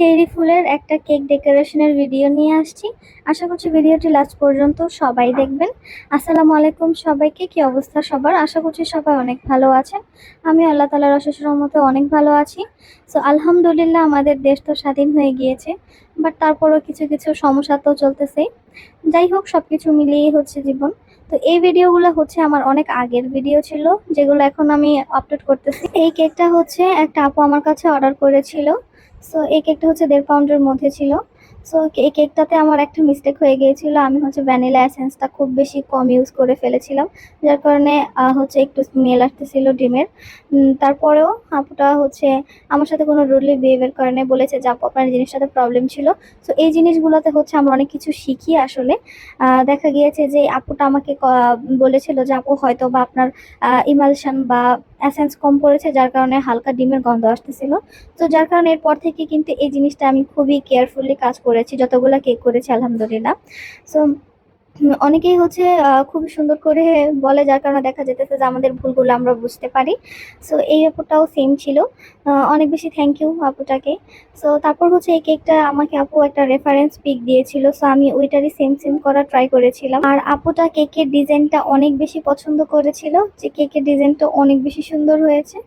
Cherry ফুলের একটা cake ডেকোরেশনের ভিডিও নিয়ে আসছি। আশা করছি ভিডিওটি লাস্ট পর্যন্ত সবাই দেখবেন। আসসালামু আলাইকুম সবাইকে, কি অবস্থা সবার? আশা করছি সবাই অনেক ভালো আছেন। আমি আল্লাহ তাআলার অশেষ রহমতে অনেক ভালো আছি। সো আলহামদুলিল্লাহ, আমাদের দেশ তো স্বাধীন হয়ে গিয়েছে, বাট তারপরও কিছু কিছু সমস্যা তো চলতেছে। যাই হোক, সবকিছু মিলিয়েই হচ্ছে জীবন। তো এই ভিডিওগুলো হচ্ছে আমার অনেক আগের ভিডিও ছিল, যেগুলো এখন আমি আপলোড করতেছি। এই কেকটা হচ্ছে একটা আপু আমার কাছে অর্ডার করেছিল। সো এই কেকটা হচ্ছে 1.5 পাউন্ডের মধ্যে ছিল। সো এই কেকটাতে আমার একটা মিস্টেক হয়ে গিয়েছিল, আমি হচ্ছে ভ্যানিলা এসেন্সটা খুব বেশি কম ইউজ করে ফেলেছিলাম, যার কারণে হচ্ছে একটু স্মেল আসতেছিল ডিমের। তারপরেও আপুটা হচ্ছে আমার সাথে কোনো রুডলি বিহেভিয়ার কারণে বলেছে যে আপু আপনার জিনিসটাতে প্রবলেম ছিল। সো এই জিনিসগুলোতে হচ্ছে আমরা অনেক কিছু শিখি আসলে। দেখা গিয়েছে যে আপুটা আমাকে বলেছিল যে আপু হয়তো বা আপনার ইমালশন বা এসেন্স কম পড়েছে, যার কারণে হালকা ডিমের গন্ধ আসতেছিল। তো যার কারণে এরপর থেকে কিন্তু এই জিনিসটা আমি খুবই কেয়ারফুলি কাজ করেছি যতগুলা কেক করেছি আলহামদুলিল্লাহ। সো অনেকেই হচ্ছে খুবই সুন্দর করে বলে, যার কারণে দেখা যেতেছে যে আমাদের ভুলগুলো আমরা বুঝতে পারি। সো এই আপুটাও সেম ছিল। অনেক বেশি থ্যাংক ইউ আপুটাকে। সো তারপর হচ্ছে এই কেকটা আমাকে আপু একটা রেফারেন্স পিক দিয়েছিল, সো আমি ওইটারই সেম সেম করা ট্রাই করেছিলাম। আর আপুটা কেকের ডিজাইনটা অনেক বেশি পছন্দ করেছিল, যে কেকের ডিজাইনটা অনেক বেশি সুন্দর হয়েছে।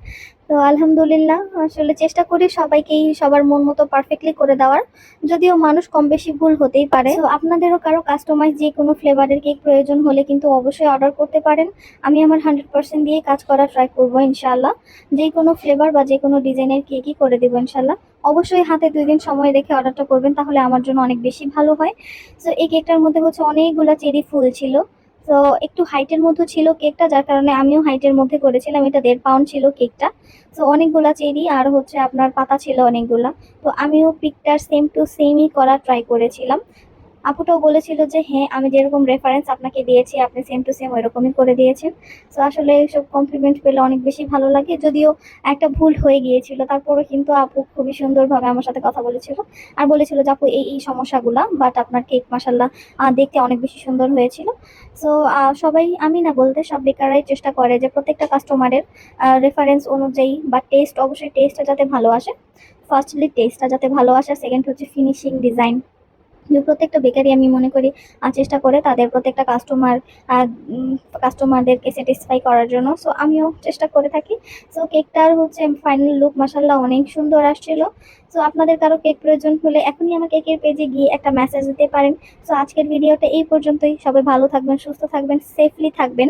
তো আলহামদুলিল্লাহ, আসলে চেষ্টা করি সবাইকেই সবার মন মতো পারফেক্টলি করে দেওয়ার, যদিও মানুষ কম বেশি ভুল হতেই পারে। তো আপনাদেরও কারো কাস্টমাইজ যে কোনো ফ্লেভারের কেক প্রয়োজন হলে কিন্তু অবশ্যই অর্ডার করতে পারেন। আমি আমার 100% দিয়ে কাজ করার ট্রাই করবো ইনশাল্লাহ। যে কোনো ফ্লেভার বা যে কোনো ডিজাইনের কেকই করে দেবো ইনশাল্লাহ। অবশ্যই হাতে 2 দিন সময় রেখে অর্ডারটা করবেন, তাহলে আমার জন্য অনেক বেশি ভালো হয়। তো এই কেকটার মধ্যে হচ্ছে অনেকগুলা চেরি ফুল ছিল। তো একটু হাইটের মধ্যে ছিল কেকটা, যার কারণে আমিও হাইটের মধ্যে করেছিলাম। এটা 1.5 পাউন্ড ছিল কেকটা। তো অনেকগুলা চেরি আর হচ্ছে আপনার পাতা ছিল অনেকগুলা। তো আমিও পিকটার সেম টু সেমই করা ট্রাই করেছিলাম। আপুটাও বলেছিল যে হ্যাঁ, আমি যেরকম রেফারেন্স আপনাকে দিয়েছি আপনি সেম টু সেম ওইরকমই করে দিয়েছেন। তো আসলে এইসব কমপ্লিমেন্ট পেলে অনেক বেশি ভালো লাগে, যদিও একটা ভুল হয়ে গিয়েছিল, তারপরে কিন্তু আপু খুবই সুন্দরভাবে আমার সাথে কথা বলেছিল আর বলেছিল যে আপু এই এই সমস্যাগুলা, বাট আপনার কেক মাসাল্লাহ দেখতে অনেক বেশি সুন্দর হয়েছিল। সো সবাই, আমি না বলতে সব বেকাররাই চেষ্টা করে যে প্রত্যেকটা কাস্টমারের রেফারেন্স অনুযায়ী বা টেস্ট, অবশ্যই টেস্টটা যাতে ভালো আসে। ফার্স্টলি টেস্টটা যাতে ভালো আসে, সেকেন্ড হচ্ছে ফিনিশিং ডিজাইন। যে প্রত্যেকটা বেকারি আমি মনে করি চেষ্টা করে তাদের প্রত্যেকটা কাস্টমারদেরকে স্যাটিসফাই করার জন্য। সো আমিও চেষ্টা করে থাকি। সো কেকটার হচ্ছে ফাইনাল লুক মাসাল্লাহ অনেক সুন্দর আসছিল। সো আপনাদের কারো কেক প্রয়োজন হলে এখনই আমার কেকের পেজে গিয়ে একটা মেসেজ দিতে পারেন। সো আজকের ভিডিওটা এই পর্যন্তই। সবাই ভালো থাকবেন, সুস্থ থাকবেন, সেফলি থাকবেন।